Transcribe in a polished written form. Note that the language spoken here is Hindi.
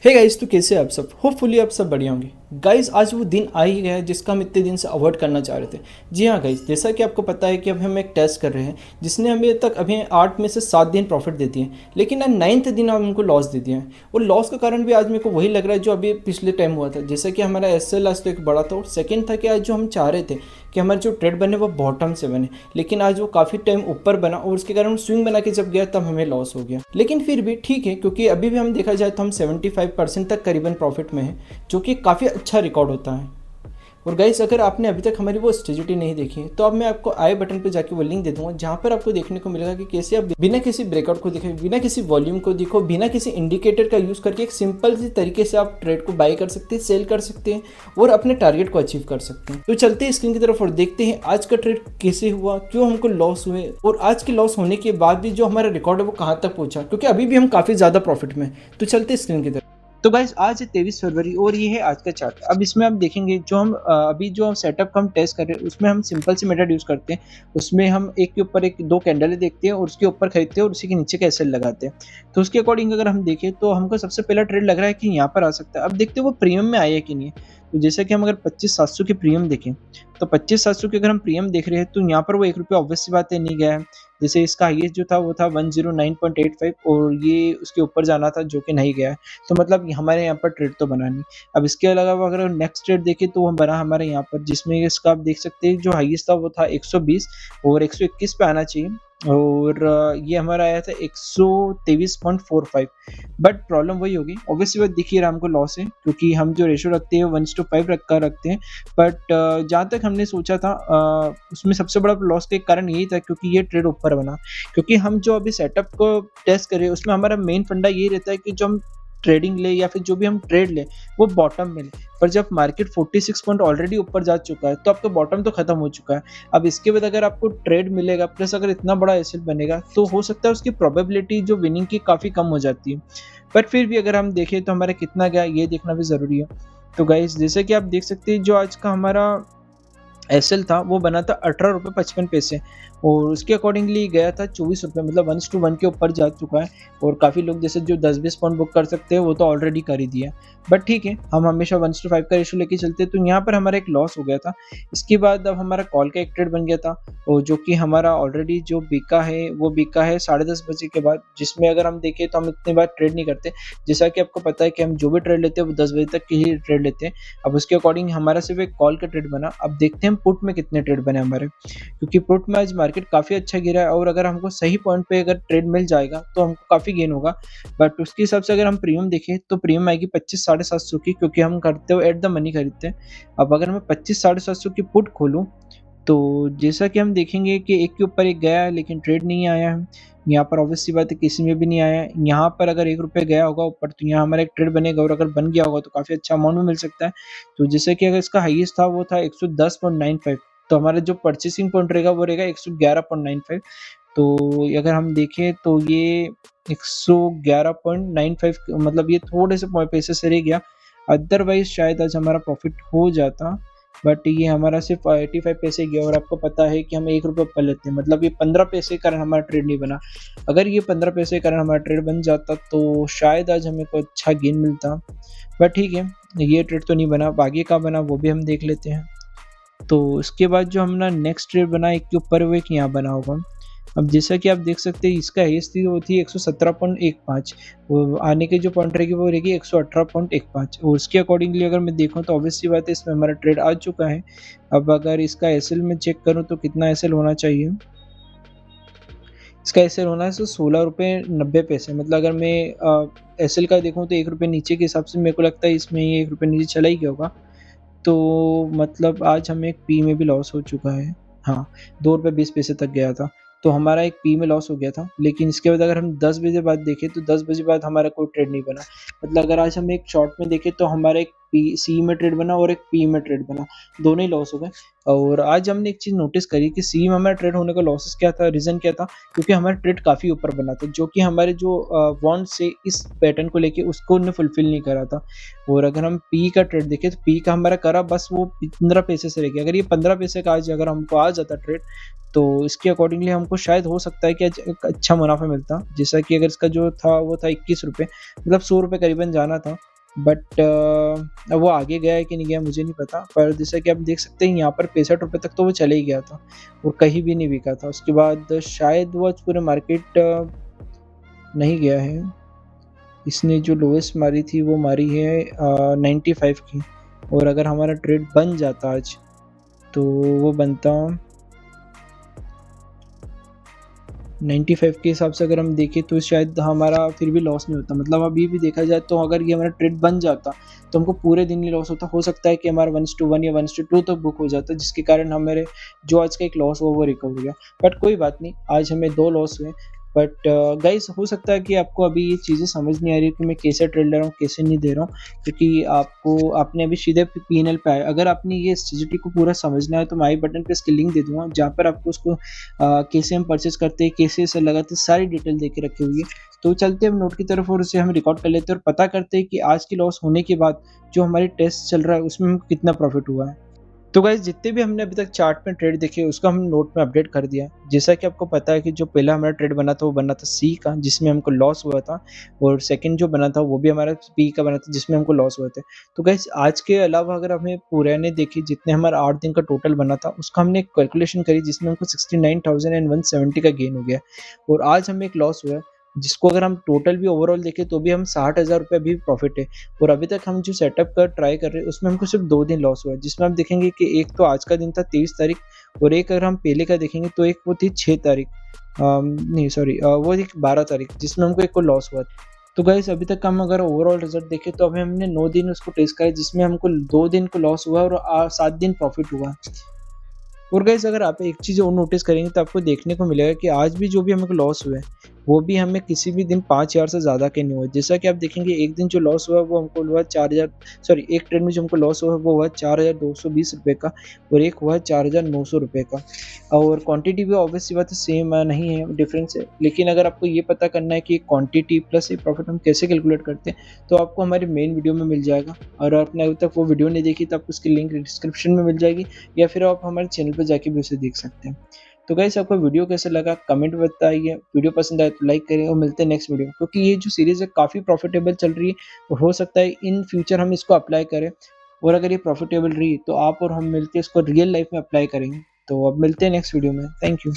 हे गाइस, तो कैसे आप सब? होपफुली आप सब बढ़िया होंगे। गाइस, आज वो दिन आ ही गया है जिसका हम इतने दिन से अवॉइड करना चाह रहे थे। जी हाँ गाइस, जैसा कि आपको पता है कि अब हम एक टेस्ट कर रहे हैं जिसने हमें तक अभी 8 में से 7 दिन प्रॉफिट देती है, लेकिन आज 9th दिन हम उनको लॉस दे दिए हैं। और लॉस का कारण भी आज मेरे को वही लग रहा है जो अभी पिछले टाइम हुआ था। जैसा कि हमारा एसएल आज तो एक बड़ा था, और सेकेंड था कि आज जो हम चाह रहे थे कि हमारे जो ट्रेड बने वो बॉटम से बने, लेकिन आज वो काफ़ी टाइम ऊपर बना और उसके कारण स्विंग बना के जब गया तब हमें लॉस हो गया। लेकिन फिर भी ठीक है, क्योंकि अभी भी हम देखा जाए तो हम 75% तक करीबन प्रॉफिट में है, जो कि काफ़ी अच्छा रिकॉर्ड होता है। और गाइस, अगर आपने अभी तक हमारी वो स्ट्रेटजी नहीं देखी है तो अब मैं आपको आई बटन पर जाके वो लिंक दे दूंगा, जहाँ पर आपको देखने को मिलेगा कि कैसे आप बिना किसी ब्रेकआउट को देखें, बिना किसी वॉल्यूम को देखो, बिना किसी इंडिकेटर का यूज़ करके एक सिंपल सी तरीके से आप ट्रेड को बाय कर सकते हैं, सेल कर सकते हैं और अपने टारगेट को अचीव कर सकते हैं। तो चलते हैं स्क्रीन की तरफ और देखते हैं आज का ट्रेड कैसे हुआ, क्यों हमको लॉस हुए, और आज के लॉस होने के बाद भी जो हमारा रिकॉर्ड है वो कहाँ तक पहुँचा, क्योंकि अभी भी हम काफ़ी ज़्यादा प्रॉफिट में। तो चलते हैं स्क्रीन की तरफ। तो गाइस, आज है 23 फरवरी और ये है आज का चार्ट। अब इसमें आप देखेंगे जो हम अभी जो सेटअप का हम टेस्ट कर रहे हैं उसमें हम सिंपल सी मेथड यूज़ करते हैं। उसमें हम एक के ऊपर एक दो कैंडलें देखते हैं और उसके ऊपर खरीदते हैं और उसी के नीचे का एसएल लगाते हैं। तो उसके अकॉर्डिंग अगर हम देखें तो हमको सबसे पहला ट्रेड लग रहा है कि यहाँ पर आ सकता है। अब देखते हैं वो प्रीमियम में आया है कि नहीं है। तो जैसे कि हम अगर 25,700 की प्रीमियम देखें तो 25,700 की अगर हम प्रीमियम देख रहे हैं तो यहाँ पर वो ₹1 ऑब्वियस सी बात है नहीं गया है। जैसे इसका हाईएस्ट जो था वो था 109.85 और ये उसके ऊपर जाना था जो कि नहीं गया है। तो मतलब हमारे यहाँ पर ट्रेड तो बना नहीं। अब इसके अलावा अगर नेक्स्ट ट्रेड देखें तो वो बना हमारे यहाँ पर, जिसमें इसका आप देख सकते हैं जो हाईएस्ट था वो था 120 और 121 पे आना चाहिए, और ये हमारा आया था 123.45। बट प्रॉब्लम वही होगी, ऑब्वियसली बात दिखी रहा हमको लॉस है, क्योंकि हम जो रेशो रखते हैं 1:5 रखते हैं। बट जहाँ तक हमने सोचा था उसमें सबसे बड़ा लॉस का कारण यही था क्योंकि ये ट्रेड ऊपर बना। क्योंकि हम जो अभी सेटअप को टेस्ट कर रहे हैं उसमें हमारा मेन फंडा यही रहता है कि जो हम ट्रेडिंग ले या फिर जो भी हम ट्रेड ले वो बॉटम में ले। पर जब मार्केट 46 पॉइंट ऑलरेडी ऊपर जा चुका है तो आपका बॉटम तो खत्म हो चुका है। अब इसके बाद अगर आपको ट्रेड मिलेगा प्लस अगर इतना बड़ा एसेट बनेगा तो हो सकता है उसकी प्रोबेबिलिटी जो विनिंग की काफ़ी कम हो जाती है। पर फिर भी अगर हम देखें तो हमारा कितना गया ये देखना भी ज़रूरी है। तो गाइस, जैसे कि आप देख सकते हैं जो आज का हमारा एसएल था वो बना था ₹18.55 और उसके अकॉर्डिंगली गया था ₹24, मतलब 1:1 के ऊपर जा चुका है। और काफ़ी लोग जैसे जो 10-20 पॉइंट बुक कर सकते हैं वो तो ऑलरेडी कर ही दिया। बट ठीक है, हम हमेशा 1:5 का रेशो लेके चलते हैं। तो यहाँ पर हमारा एक लॉस हो गया था। इसके बाद अब हमारा कॉल का एक ट्रेड बन गया था और जो कि हमारा ऑलरेडी जो बिका है वो बिका है 10:30 बजे के बाद, जिसमें अगर हम देखें तो हम इतनी बार ट्रेड नहीं करते। जैसा कि आपको पता है कि हम जो भी ट्रेड लेते हैं वो 10 बजे तक की ही ट्रेड लेते हैं। अब उसके अकॉर्डिंग हमारा सिर्फ एक कॉल का ट्रेड बना। अब देखते हैं पुट में कितने ट्रेड बने हमारे, क्योंकि पुट में आज मार्केट काफ़ी अच्छा गिरा है और अगर हमको सही पॉइंट पे अगर ट्रेड मिल जाएगा तो हमको काफ़ी गेन होगा। बट उसके हिसाब से अगर हम प्रीमियम देखें तो प्रीमियम आएगी 25,750 की, क्योंकि हम करते हो एट द मनी खरीदते हैं। अब अगर मैं 25,750 की पुट खोलूँ तो जैसा कि हम देखेंगे कि एक के ऊपर एक गया है लेकिन ट्रेड नहीं आया है। यहाँ पर ऑब्वियस सी बात है किसी में भी नहीं आया है। यहाँ पर अगर ₹1 गया होगा ऊपर तो यहाँ हमारा एक ट्रेड बनेगा और अगर बन गया होगा तो काफ़ी अच्छा अमाउंट भी मिल सकता है। तो जैसे कि अगर इसका हाईएस्ट था वो था 110.95, तो हमारा जो परचेसिंग पॉइंट रहेगा वो रहेगा 111.95। तो अगर हम देखें तो ये 111.95, मतलब ये थोड़े से पैसे से रह गया। अदरवाइज़ शायद आज हमारा प्रॉफ़िट हो जाता, बट ये हमारा सिर्फ़ 85 पैसे गया और आपको पता है कि हम ₹1 ऊपर लेते हैं, मतलब ये 15 पैसे के कारण हमारा ट्रेड नहीं बना। अगर ये 15 पैसे के कारण हमारा ट्रेड बन जाता तो शायद आज हमें को अच्छा गेन मिलता। बट ठीक है, ये ट्रेड तो नहीं बना, अब आगे का बना वो भी हम देख लेते हैं। तो उसके बाद जो हमारा नेक्स्ट ट्रेड बना एक के ऊपर वो एक यहाँ बना होगा। अब जैसा कि आप देख सकते हैं इसका हाईएस्ट थी वो थी 117.15, वो आने की जो पॉइंट रहेगी वो रहेगी 118.15 और उसके अकॉर्डिंगली अगर मैं देखूँ तो ऑब्वियस सी बात है इसमें हमारा ट्रेड आ चुका है। अब अगर इसका एसएल में चेक करूँ तो कितना एसएल होना चाहिए, इसका एसएल होना है ₹16.90, मतलब अगर मैं एसएल का देखूँ तो ₹1 नीचे के हिसाब से मेरे को लगता है इसमें ये ₹1 नीचे चला ही गया होगा। तो मतलब आज हमें एक पी में भी लॉस हो चुका है। हाँ, ₹2.20 तक गया था, तो हमारा एक पी में लॉस हो गया था। लेकिन इसके बाद अगर हम 10 बजे बाद देखें तो 10 बजे बाद हमारा कोई ट्रेड नहीं बना। मतलब अगर आज हम एक शॉर्ट में देखें तो हमारा एक पी सी में ट्रेड बना और एक पी में ट्रेड बना, दोनों ही लॉस हो गए। और आज हमने एक चीज़ नोटिस करी कि सी में हमारा ट्रेड होने का लॉसेस क्या था, रीज़न क्या था, क्योंकि हमारा ट्रेड काफ़ी ऊपर बना था, जो कि हमारे जो वांट से इस पैटर्न को लेके उसको उन्होंने फुलफ़िल नहीं करा था। और अगर हम पी का ट्रेड देखें तो पी का हमारा करा बस वो 15 पैसे से रह गया। अगर ये 15 पैसे का आज अगर हमको आ जाता ट्रेड तो इसके अकॉर्डिंगली हमको शायद हो सकता है कि आज एक अच्छा मुनाफ़ा मिलता। जैसा कि अगर इसका जो था वो था ₹21, मतलब ₹100 करीबन जाना था। बट अब वो आगे गया है कि नहीं गया मुझे नहीं पता, पर जैसा कि आप देख सकते हैं यहाँ पर 65 रुपये तक तो वो चले ही गया था और कहीं भी नहीं बिका था। उसके बाद शायद वो आज पूरे मार्केट नहीं गया है। इसने जो लोएस्ट मारी थी वो मारी है 95 की, और अगर हमारा ट्रेड बन जाता आज तो वो बनता 95 के हिसाब से। अगर हम देखें तो शायद हमारा फिर भी लॉस नहीं होता, मतलब अभी भी देखा जाए तो अगर ये हमारा ट्रेड बन जाता तो हमको पूरे दिन ही लॉस होता। हो सकता है कि हमारा 1:1 या 1:2 तक बुक हो जाता, जिसके कारण हमारे जो आज का एक लॉस हुआ वो रिकवर हो गया। बट कोई बात नहीं, आज हमें 2 लॉस हुए। बट गाइस हो सकता है कि आपको अभी ये चीज़ें समझ नहीं आ रही कि मैं कैसे ट्रेड ले रहा हूँ, कैसे नहीं दे रहा हूँ, क्योंकि आपने अभी सीधे पी&एल पे आया। अगर आपने ये स्ट्रेटेजी को पूरा समझना है तो मैं आई बटन पे इसकी लिंक दे दूँगा, जहाँ पर आपको उसको कैसे हम परचेस करते हैं, कैसे इसे लगाते हैं, सारी डिटेल दे के रखी हुई है। तो चलते हैं हम नोट की तरफ और उसे हम रिकॉर्ड कर लेते हैं और पता करते हैं कि आज की लॉस होने के बाद जो हमारी टेस्ट चल रहा है उसमें हमको कितना प्रॉफिट हुआ है। तो गाइस जितने भी हमने अभी तक चार्ट में ट्रेड देखे उसको हम नोट में अपडेट कर दिया। जैसा कि आपको पता है कि जो पहला हमारा ट्रेड बना था वो बना था सी का, जिसमें हमको लॉस हुआ था, और सेकंड जो बना था वो भी हमारा पी का बना था जिसमें हमको लॉस हुए थे। तो गाइस आज के अलावा अगर हमें पुराने देखे जितने हमारा 8 दिन का टोटल बना था उसका हमने एक कैलकुलेशन करी जिसमें हमको 69,170 का गेन हो गया, और आज हमें एक लॉस हुआ है जिसको अगर हम टोटल भी ओवरऑल देखें तो भी हम 60,000 रुपये अभी प्रॉफिट है। और अभी तक हम जो सेटअप का ट्राई कर रहे हैं उसमें हमको सिर्फ 2 दिन लॉस हुआ है, जिसमें आप देखेंगे कि एक तो आज का दिन था 23 तारीख, और एक अगर हम पहले का देखेंगे तो एक वो थी 6 तारीख, नहीं सॉरी, वो एक 12 तारीख जिसमें हमको एक को लॉस हुआ। तो गाइस अभी तक हम अगर ओवरऑल रिजल्ट देखें तो अभी हमने 9 दिन उसको टेस्ट करा जिसमें हमको 2 दिन को लॉस हुआ और 7 दिन प्रॉफिट हुआ। और गाइस अगर आप एक चीज़ और नोटिस करेंगे तो आपको देखने को मिलेगा कि आज भी जो भी हमें लॉस हुए वो भी हमें किसी भी दिन 5,000 से ज़्यादा के नहीं हुए। जैसा कि आप देखेंगे एक दिन जो लॉस हुआ वो हमको हुआ 4,000, सॉरी एक ट्रेड में जो हमको लॉस हुआ वो हुआ 4,220 रुपये का, और एक हुआ 4,900 रुपये का। और क्वांटिटी भी ऑब्वियस सी बात है सेम नहीं है, डिफरेंस है। लेकिन अगर आपको ये पता करना है कि क्वांटिटी प्लस ये प्रॉफिट हम कैसे कैलकुलेट करते हैं तो आपको हमारी मेन वीडियो में मिल जाएगा, और आपने अभी तक वो वीडियो नहीं देखी तो आपको उसकी लिंक डिस्क्रिप्शन में मिल जाएगी, या फिर आप हमारे चैनल पर जाके भी उसे देख सकते हैं। तो गाइस आपको वीडियो कैसा लगा कमेंट में बताइए, वीडियो पसंद आए तो लाइक करें और मिलते हैं नेक्स्ट वीडियो, क्योंकि ये जो सीरीज़ है काफ़ी प्रॉफिटेबल चल रही है और हो सकता है इन फ्यूचर हम इसको अप्लाई करें, और अगर ये प्रॉफिटेबल रही तो आप और हम मिलकर इसको रियल लाइफ में अप्लाई करेंगे। तो अब मिलते हैं नेक्स्ट वीडियो में। Thank you.